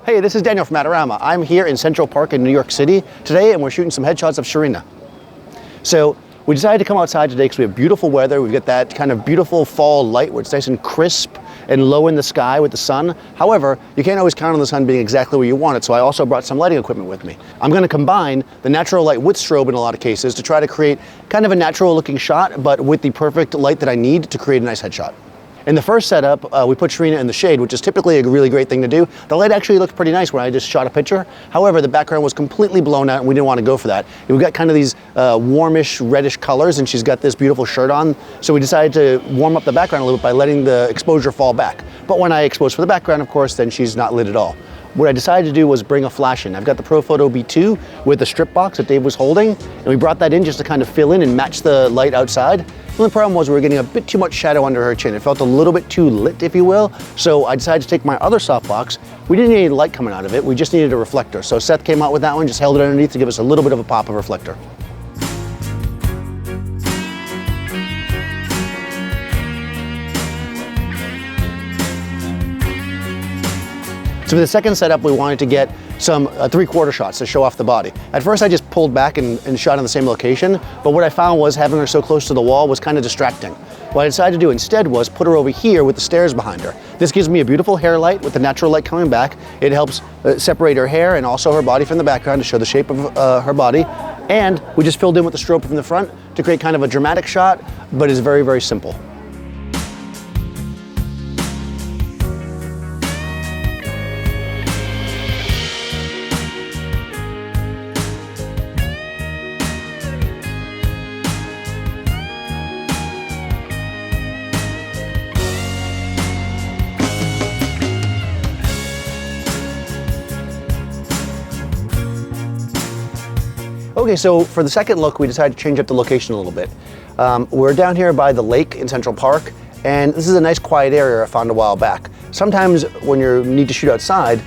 Hey, this is Daniel from Adorama. I'm here in Central Park in New York City today, and we're shooting some headshots of Sharinna. So we decided to come outside today because we have beautiful weather. We've got that kind of beautiful fall light where it's nice and crisp and low in the sky with the sun. However, you can't always count on the sun being exactly where you want it, so I also brought some lighting equipment with me. I'm going to combine the natural light with strobe in a lot of cases to try to create kind of a natural looking shot, but with the perfect light that I need to create a nice headshot. In the first setup, we put Sharinna in the shade, which is typically a really great thing to do. The light actually looked pretty nice when I just shot a picture. However, the background was completely blown out and we didn't want to go for that. We've got kind of these warmish, reddish colors, and she's got this beautiful shirt on. So we decided to warm up the background a little bit by letting the exposure fall back. But when I expose for the background, of course, then she's not lit at all. What I decided to do was bring a flash in. I've got the Profoto B2 with the strip box that Dave was holding, and we brought that in just to kind of fill in and match the light outside. The only problem was we were getting a bit too much shadow under her chin. It felt a little bit too lit, if you will. So I decided to take my other softbox. We didn't need any light coming out of it. We just needed a reflector. So Seth came out with that one, just held it underneath to give us a little bit of a pop of reflector. So for the second setup, we wanted to get some 3/4 shots to show off the body. At first I just pulled back and shot in the same location, but what I found was having her so close to the wall was kind of distracting. What I decided to do instead was put her over here with the stairs behind her. This gives me a beautiful hair light with the natural light coming back. It helps separate her hair and also her body from the background to show the shape of her body. And we just filled in with the strobe from the front to create kind of a dramatic shot, but it's very, very simple. Okay, so for the second look, we decided to change up the location a little bit. We're down here by the lake in Central Park, and this is a nice quiet area I found a while back. Sometimes when you need to shoot outside,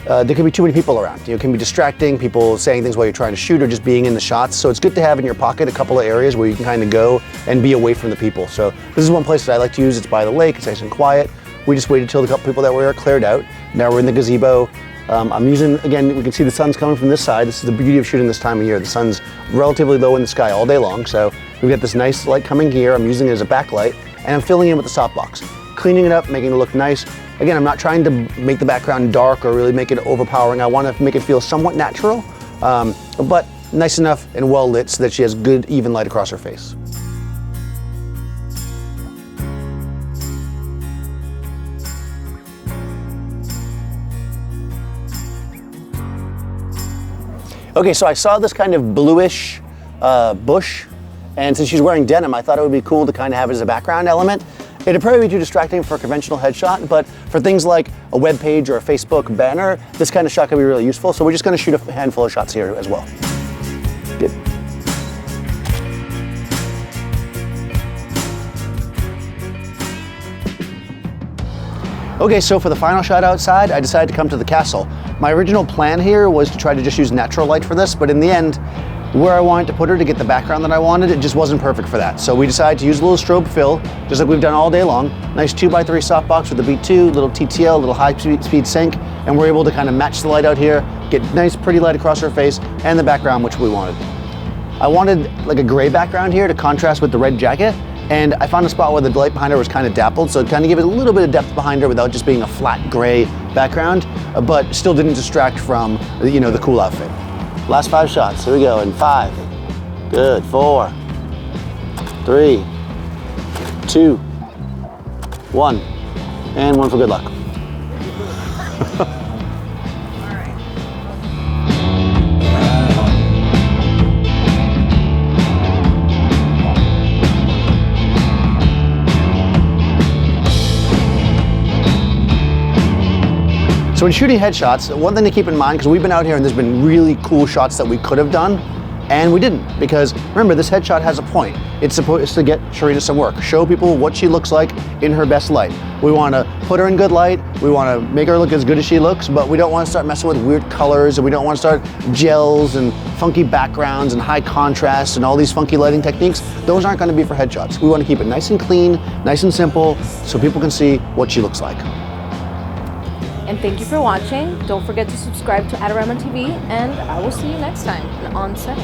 there can be too many people around. It can be distracting, people saying things while you're trying to shoot or just being in the shots. So it's good to have in your pocket a couple of areas where you can kind of go and be away from the people. So this is one place that I like to use. It's by the lake, it's nice and quiet. We just waited till the couple people that were here cleared out. Now we're in the gazebo. I'm using, again, we can see the sun's coming from this side. This is the beauty of shooting this time of year. The sun's relatively low in the sky all day long, so we've got this nice light coming here. I'm using it as a backlight, and I'm filling in with the softbox. Cleaning it up, making it look nice. Again, I'm not trying to make the background dark or really make it overpowering. I want to make it feel somewhat natural, but nice enough and well lit so that she has good, even light across her face. Okay, so I saw this kind of bluish bush, and since she's wearing denim, I thought it would be cool to kind of have it as a background element. It'd probably be too distracting for a conventional headshot, but for things like a web page or a Facebook banner, this kind of shot can be really useful. So we're just going to shoot a handful of shots here as well. Good. Okay, so for the final shot outside, I decided to come to the castle. My original plan here was to try to just use natural light for this, but in the end, where I wanted to put her to get the background that I wanted, it just wasn't perfect for that. So we decided to use a little strobe fill, just like we've done all day long. Nice 2x3 softbox with the B2, little TTL, little high-speed sync, and we're able to kind of match the light out here, get nice pretty light across her face, and the background which we wanted. I wanted like a gray background here to contrast with the red jacket, and I found a spot where the light behind her was kind of dappled, so it kind of gave it a little bit of depth behind her without just being a flat gray background, but still didn't distract from, the cool outfit. Last 5 shots, here we go, in 5, good, 4, 3, 2, 1, and 1 for good luck. So when shooting headshots, one thing to keep in mind, because we've been out here and there's been really cool shots that we could have done, and we didn't, because remember, this headshot has a point. It's supposed to get Sharinna some work, show people what she looks like in her best light. We want to put her in good light, we want to make her look as good as she looks, but we don't want to start messing with weird colors, and we don't want to start gels and funky backgrounds and high contrast and all these funky lighting techniques. Those aren't going to be for headshots. We want to keep it nice and clean, nice and simple, so people can see what she looks like. And thank you for watching. Don't forget to subscribe to Adorama TV, and I will see you next time on set.